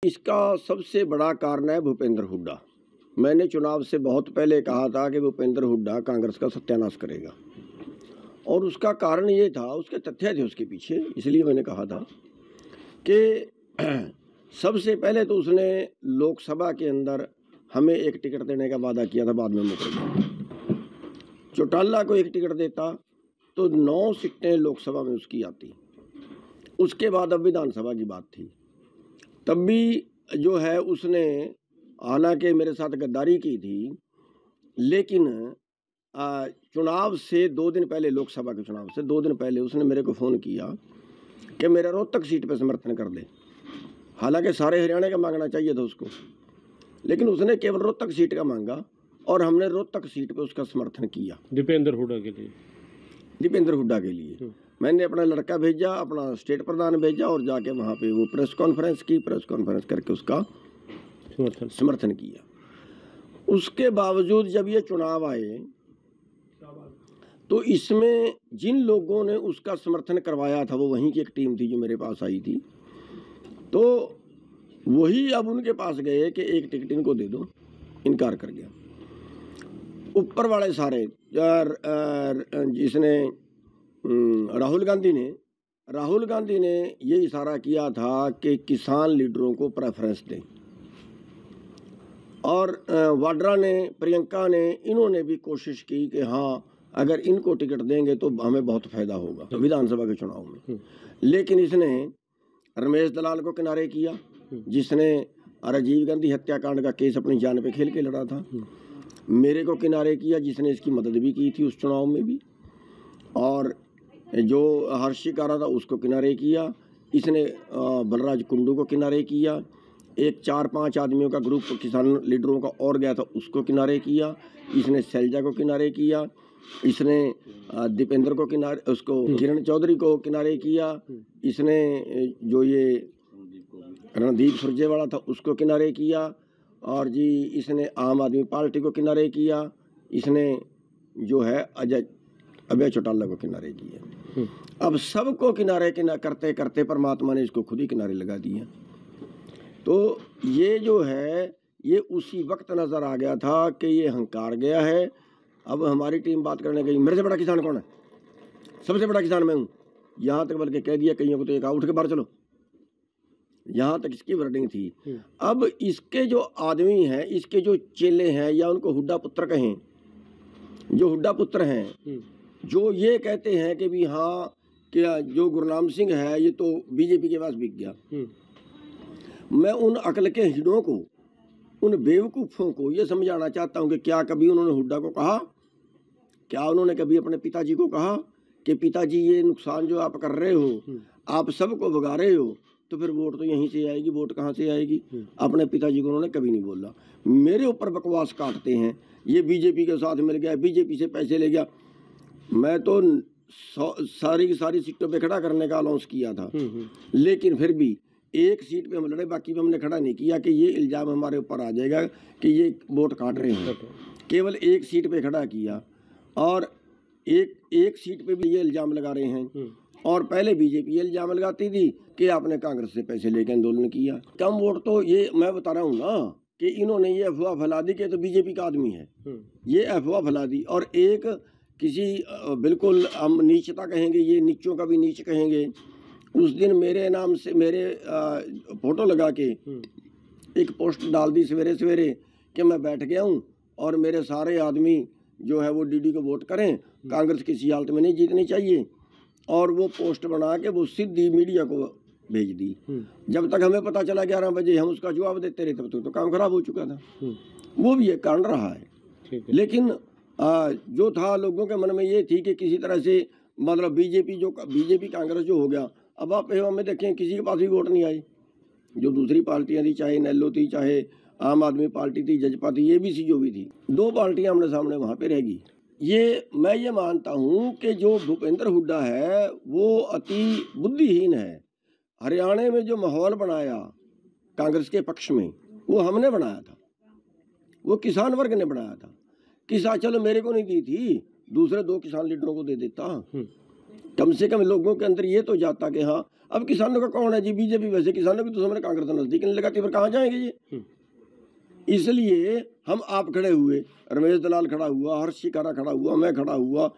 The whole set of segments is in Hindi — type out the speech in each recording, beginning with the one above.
इसका सबसे बड़ा कारण है भूपेंद्र हुड्डा। मैंने चुनाव से बहुत पहले कहा था कि भूपेंद्र हुड्डा कांग्रेस का सत्यानाश करेगा और उसका कारण ये था, उसके तथ्य थे उसके पीछे। इसलिए मैंने कहा था कि सबसे पहले तो उसने लोकसभा के अंदर हमें एक टिकट देने का वादा किया था, बाद में मुकर गया। चौटाला को एक टिकट देता तो 9 सीटें लोकसभा में उसकी आती। उसके बाद अब विधानसभा की बात थी, तब भी जो है उसने हालांकि मेरे साथ गद्दारी की थी, लेकिन चुनाव से 2 दिन पहले, लोकसभा के चुनाव से 2 दिन पहले उसने मेरे को फ़ोन किया कि मेरा रोहतक सीट पे समर्थन कर दे। हालांकि सारे हरियाणा का मांगना चाहिए था उसको, लेकिन उसने केवल रोहतक सीट का मांगा और हमने रोहतक सीट पे उसका समर्थन किया। दीपेंद्र हुड्डा के लिए, दीपेंद्र हुड्डा के लिए मैंने अपना लड़का भेजा, अपना स्टेट प्रधान भेजा और जाके वहाँ पे वो प्रेस कॉन्फ्रेंस की, प्रेस कॉन्फ्रेंस करके उसका समर्थन किया। उसके बावजूद जब ये चुनाव आए तो इसमें जिन लोगों ने उसका समर्थन करवाया था, वो वहीं की एक टीम थी जो मेरे पास आई थी, तो वही अब उनके पास गए कि एक टिकट इनको दे दो, इनकार कर गया। ऊपर वाले सारे जिसने राहुल गांधी ने ये इशारा किया था कि किसान लीडरों को प्रेफरेंस दें, और वाड्रा ने, प्रियंका ने, इन्होंने भी कोशिश की कि हाँ अगर इनको टिकट देंगे तो हमें बहुत फायदा होगा विधानसभा के चुनाव में। लेकिन इसने रमेश दलाल को किनारे किया, जिसने राजीव गांधी हत्याकांड का केस अपनी जान पे खेल के लड़ा था। मेरे को किनारे किया, जिसने इसकी मदद भी की थी उस चुनाव में भी, और जो हर्षी कर रहा था उसको किनारे किया। इसने बलराज कुंडू को किनारे किया। एक 4-5 आदमियों का ग्रुप किसान लीडरों का और गया था, उसको किनारे किया। इसने शैलजा को किनारे किया। इसने दीपेंद्र को किनारे, उसको किरण चौधरी को किनारे किया। इसने जो ये रणदीप सुरजेवाला था उसको किनारे किया, और जी इसने आम आदमी पार्टी को किनारे किया। इसने जो है अभय चौटाला को किनारे किया। अब सबको किनारे करते करते परमात्मा ने इसको खुद ही किनारे लगा दिया। तो ये जो है ये उसी वक्त नज़र आ गया था कि ये हंकार गया है। अब हमारी टीम बात करने गई, मेरे से बड़ा किसान कौन है? सबसे बड़ा किसान मैं हूँ। यहाँ तक बल्कि कह दिया कईयों को तो एक उठ के बाहर चलो, यहाँ तक इसकी वर्डिंग थी। अब इसके जो आदमी हैं, इसके जो चेले हैं, या उनको हुड्डा पुत्र कहें, जो हुड्डा पुत्र हैं, जो ये कहते हैं कि भी हाँ क्या जो गुरनाम सिंह है ये तो बीजेपी के पास बिक गया। मैं उन अकल के हिडों को, उन बेवकूफ़ों को ये समझाना चाहता हूँ कि क्या कभी उन्होंने हुड्डा को कहा, क्या उन्होंने कभी अपने पिताजी को कहा कि पिताजी ये नुकसान जो आप कर रहे हो, आप सबको भगा रहे हो, तो फिर वोट तो यहीं से आएगी, वोट कहाँ से आएगी? अपने पिताजी को उन्होंने कभी नहीं बोला। मेरे ऊपर बकवास काटते हैं, ये बीजेपी के साथ मिल गया, बीजेपी से पैसे ले गया। मैं तो सारी की सारी सीटों पे खड़ा करने का अनाउंस किया था, लेकिन फिर भी एक सीट पे हम लड़े, बाकी पे हमने खड़ा नहीं किया कि ये इल्ज़ाम हमारे ऊपर आ जाएगा कि ये वोट काट रहे हैं। केवल एक सीट पे खड़ा किया, और एक सीट पे भी ये इल्ज़ाम लगा रहे हैं। और पहले बीजेपी ये इल्ज़ाम लगाती थी कि आपने कांग्रेस से पैसे लेकर आंदोलन किया। कम वोट तो ये मैं बता रहा हूँ ना कि इन्होंने ये अफवाह फैला दी कि तो बीजेपी का आदमी है, ये अफवाह फैला दी। और एक किसी बिल्कुल हम नीचता कहेंगे, ये नीचों का भी नीच कहेंगे, उस दिन मेरे नाम से मेरे फोटो लगा के एक पोस्ट डाल दी सवेरे सवेरे कि मैं बैठ गया हूँ और मेरे सारे आदमी जो है वो डीडी को वोट करें, कांग्रेस किसी हालत में नहीं जीतनी चाहिए। और वो पोस्ट बना के वो सीधी मीडिया को भेज दी। जब तक हमें पता चला 11 बजे हम उसका जवाब देते रहे, तब तक तो काम खराब हो चुका था। वो भी एक कारण रहा है। लेकिन जो था लोगों के मन में ये थी कि किसी तरह से मतलब बीजेपी कांग्रेस जो हो गया, अब आप में देखें किसी के पास भी वोट नहीं आई। जो दूसरी पार्टियां थी, चाहे नेल्लो थी, चाहे आम आदमी पार्टी थी, जजपा थी, एबीसी जो भी थी, 2 पार्टियां आमने सामने वहाँ पे रहेगी। मैं ये मानता हूँ कि जो भूपेंद्र हुड्डा है वो अति बुद्धिहीन है। हरियाणा में जो माहौल बनाया कांग्रेस के पक्ष में, वो हमने बनाया था, वो किसान वर्ग ने बनाया था। किसान चलो मेरे को नहीं दी थी, दूसरे 2 किसान लीडरों को दे देता, कम से कम लोगों के अंदर ये तो जाता कि हाँ अब किसानों का कौन है जी? बीजेपी वैसे किसानों की दुश्मन है, कांग्रेस नजदीक नहीं लगाती, फिर कहाँ जाएंगे ये? इसलिए हम आप खड़े हुए, रमेश दलाल खड़ा हुआ, हर्ष शिकारा खड़ा हुआ, मैं खड़ा हुआ,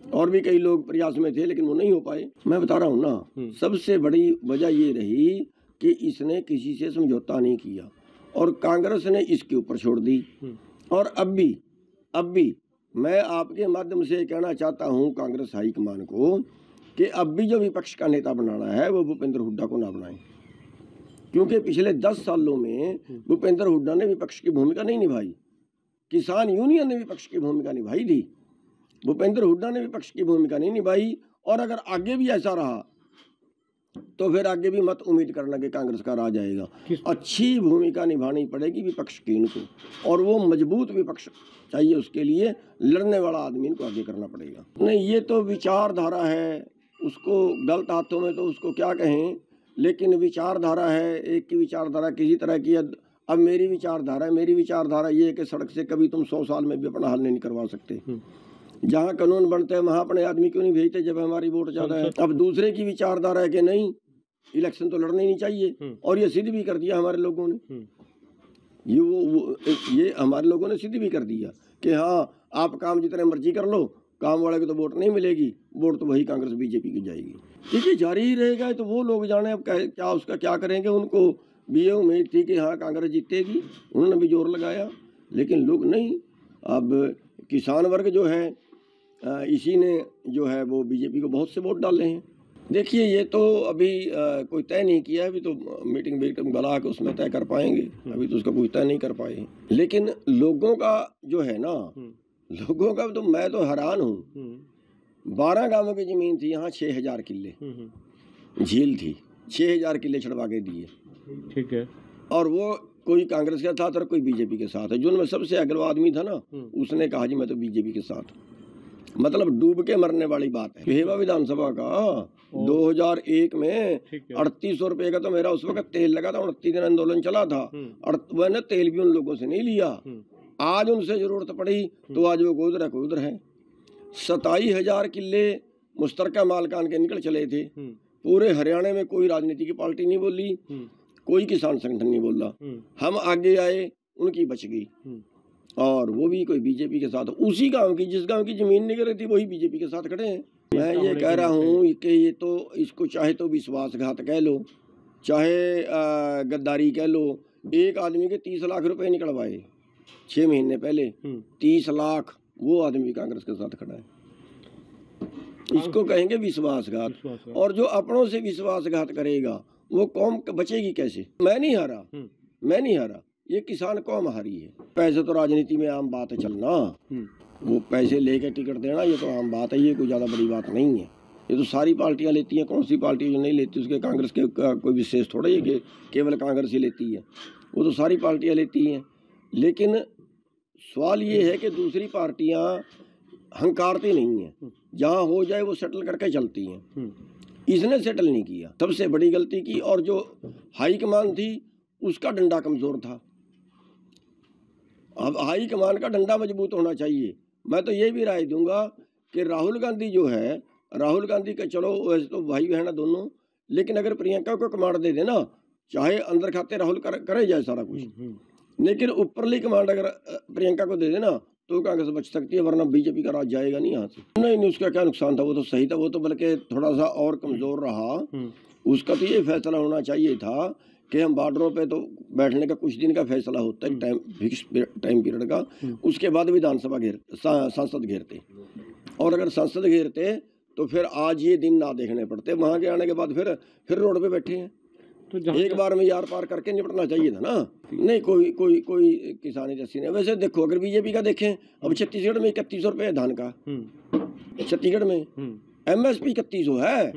और भी कई लोग प्रयास में थे, लेकिन वो नहीं हो पाए। मैं बता रहा हूँ ना, सबसे बड़ी वजह ये रही कि इसने किसी से समझौता नहीं किया और कांग्रेस ने इसके ऊपर छोड़ दी। और अब भी मैं आपके माध्यम से कहना चाहता हूँ कांग्रेस हाईकमान को कि अब भी जो विपक्ष का नेता बनाना है वो भूपेंद्र हुड्डा को ना बनाए, क्योंकि पिछले 10 सालों में भूपेंद्र हुड्डा ने विपक्ष की भूमिका नहीं निभाई, किसान यूनियन ने विपक्ष की भूमिका निभाई थी, भूपेंद्र हुड्डा ने विपक्ष की भूमिका नहीं निभाई। और अगर आगे भी ऐसा रहा तो फिर आगे भी मत उम्मीद करना कि कांग्रेस का राज आएगा। अच्छी भूमिका निभानी पड़ेगी विपक्ष की इनको, और वो मजबूत विपक्ष चाहिए, उसके लिए लड़ने वाला आदमी इनको आगे करना पड़ेगा। नहीं, ये तो विचारधारा है, उसको गलत हाथों में तो उसको क्या कहें, लेकिन विचारधारा है, एक की विचारधारा किसी तरह की है। अब मेरी विचारधारा ये है कि सड़क से कभी तुम 100 साल में भी अपना हल नहीं करवा सकते। जहाँ कानून बनते हैं वहाँ अपने आदमी क्यों नहीं भेजते जब हमारी वोट ज्यादा है? अब दूसरे की विचारधारा है कि नहीं, इलेक्शन तो लड़ना ही नहीं चाहिए, और ये सिद्ध भी कर दिया हमारे लोगों ने। ये हमारे लोगों ने सिद्ध भी कर दिया कि हाँ, आप काम जितने मर्जी कर लो, काम वाले को तो वोट नहीं मिलेगी, वोट तो वही कांग्रेस बीजेपी की जाएगी। ठीक है, जारी ही रहेगा, तो वो लोग जाने अब क्या उसका क्या करेंगे। उनको भी ये उम्मीद थी कि हाँ कांग्रेस जीतेगी, उन्होंने भी जोर लगाया, लेकिन लोग नहीं। अब किसान वर्ग जो है, इसी ने जो है वो बीजेपी को बहुत से वोट डाले हैं। देखिए, ये तो अभी कोई तय नहीं किया, अभी तो मीटिंग बुला के उसमें तय कर पाएंगे, अभी तो उसका कोई तय नहीं कर पाए। लेकिन लोगों का जो है ना, लोगों का तो मैं तो हैरान हूँ। 12 गांवों की जमीन थी, यहाँ 6000 किले झील थी, 6000 किले छड़वा के दिए। ठीक है, और वो कोई कांग्रेस के साथ और कोई बीजेपी के साथ है। जो उनमें सबसे अगला आदमी था ना, उसने कहा जी मैं तो बीजेपी के साथ। मतलब डूब के मरने वाली बात है। भेवा विधानसभा का 2001 में 3800 रुपए का तो मेरा उस वक्त तेल लगा था, 29 दिन आंदोलन चला था, और मैंने तेल भी उन लोगों से नहीं लिया। आज उनसे जरूरत पड़ी तो आज वो कोई उधर है। 27,000 किले मुश्तरका मालकान के निकल चले थे। पूरे हरियाणा में कोई राजनीति की पार्टी नहीं बोली, कोई किसान संगठन नहीं बोला। हम आगे आए, उनकी बच गई, और वो भी कोई बीजेपी के साथ। उसी गांव की, जिस गांव की जमीन निकल रही थी, वही बीजेपी के साथ खड़े हैं। मैं ये कह रहा हूँ कि ये तो, इसको चाहे तो विश्वासघात कह लो, चाहे गद्दारी कह लो। एक आदमी के 30 लाख रुपए निकलवाए 6 महीने पहले, 30 लाख, वो आदमी कांग्रेस के साथ खड़ा है। इसको कहेंगे विश्वासघात। और जो अपनों से विश्वासघात करेगा वो कौम बचेगी कैसे? मैं नहीं हारा, ये किसान कौम हारी है। पैसे तो राजनीति में आम बात है चलना, वो पैसे लेके टिकट देना, ये तो आम बात है, ये कोई ज्यादा बड़ी बात नहीं है। ये तो सारी पार्टियां लेती हैं, कौन सी पार्टी जो नहीं लेती? उसके कांग्रेस के कोई विशेष थोड़ा ही कि केवल कांग्रेस ही लेती है, वो तो सारी पार्टियां लेती हैं। लेकिन सवाल ये है कि दूसरी पार्टियां हंकारती नहीं हैं, जहाँ हो जाए वो सेटल करके चलती हैं। इसने सेटल नहीं किया, सबसे बड़ी गलती की। और जो हाईकमान थी उसका डंडा कमजोर था। अब हाईकमान का डंडा मजबूत होना चाहिए। मैं तो ये भी राय दूंगा कि राहुल गांधी जो है, राहुल गांधी का चलो वैसे तो भाई बहन दोनों, लेकिन अगर प्रियंका को कमांड दे देना, चाहे अंदर खाते राहुल करे जाए सारा कुछ, लेकिन ऊपरली कमांड अगर प्रियंका को दे देना तो कांग्रेस बच सकती है, वरना बीजेपी का राज जाएगा नहीं यहाँ से। नहीं, उसका क्या नुकसान था, वो तो सही था, वो तो बल्कि थोड़ा सा और कमजोर रहा। उसका तो ये फैसला होना चाहिए था कि हम बॉर्डरों पे तो बैठने का कुछ दिन का फैसला होता है, टाइम पीरियड का, उसके बाद विधानसभा संसद घेरते, और अगर संसद घेरते तो फिर आज ये दिन ना देखने पड़ते। वहां के आने के बाद फिर रोड पे बैठे हैं, तो एक बार में यार पार करके निपटना चाहिए था ना। नहीं, कोई किसानी जैसी नहीं। वैसे देखो, अगर बीजेपी का देखें, अब छत्तीसगढ़ में 3100 रुपए है धान का, छत्तीसगढ़ में MSP 3100 है।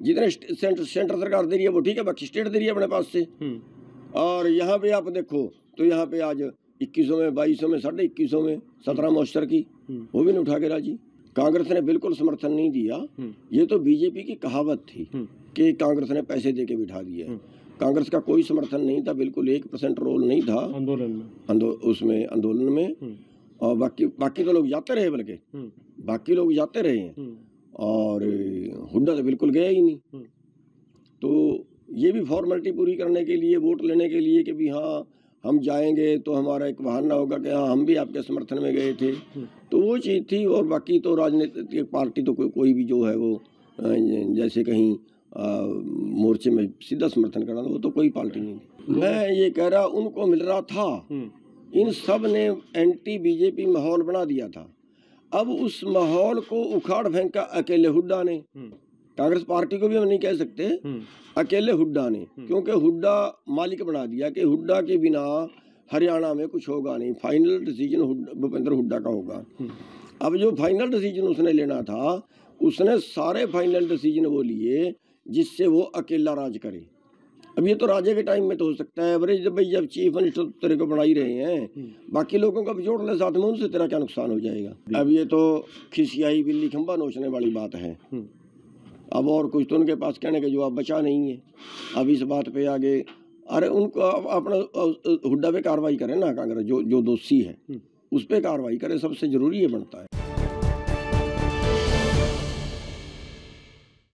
जितने सेंटर सरकार दे रही है वो ठीक है, बाकी स्टेट दे रही है अपने पास से। और यहाँ पे आप देखो तो यहाँ पे आज 2100 में, 2200 में, 2150 में 17 मॉइस्चर की, वो भी नहीं उठा के राजी। कांग्रेस ने बिल्कुल समर्थन नहीं दिया। ये तो बीजेपी की कहावत थी कि कांग्रेस ने पैसे दे के बिठा दिया। कांग्रेस का कोई समर्थन नहीं था, बिल्कुल 1% रोल नहीं था आंदोलन में। और बाकी तो लोग जाते रहे, बल्कि बाकी लोग जाते रहे हैं, और हुड्डा तो बिल्कुल गया ही नहीं। तो ये भी फॉर्मेलिटी पूरी करने के लिए, वोट लेने के लिए कि भी हाँ हम जाएंगे तो हमारा एक बहाना होगा कि हाँ हम भी आपके समर्थन में गए थे, तो वो चीज़ थी। और बाकी तो राजनीतिक पार्टी तो कोई भी जो है वो जैसे कहीं मोर्चे में सीधा समर्थन करना, वो तो कोई पार्टी नहीं। मैं ये कह रहा उनको मिल रहा था, इन सब ने एंटी बीजेपी माहौल बना दिया था। अब उस माहौल को उखाड़ फेंका अकेले हुड्डा ने। कांग्रेस पार्टी को भी हम नहीं कह सकते, अकेले हुड्डा ने, क्योंकि हुड्डा मालिक बना दिया कि हुड्डा के बिना हरियाणा में कुछ होगा नहीं, फाइनल डिसीजन भूपेंद्र हुड्डा का होगा। अब जो फाइनल डिसीजन उसने लेना था, उसने सारे फाइनल डिसीजन वो लिए जिससे वो अकेला राज करे। अब ये तो राजे के टाइम में तो हो सकता है, अवरेज जब चीफ मिनिस्टर तेरे को बना ही रहे हैं, बाकी लोगों का भी जोड़ ले साथ में, उनसे तेरा क्या नुकसान हो जाएगा। अब ये तो खिसियाई बिल्ली खंबा नोचने वाली बात है। अब और कुछ तो उनके पास कहने का जवाब बचा नहीं है। अब इस बात पे आगे अरे उनको अपना हुड्डा पे कार्रवाई करे ना कांग्रेस, जो दोषी है उस पे कार्रवाई करे, सबसे जरूरी ये बनता है।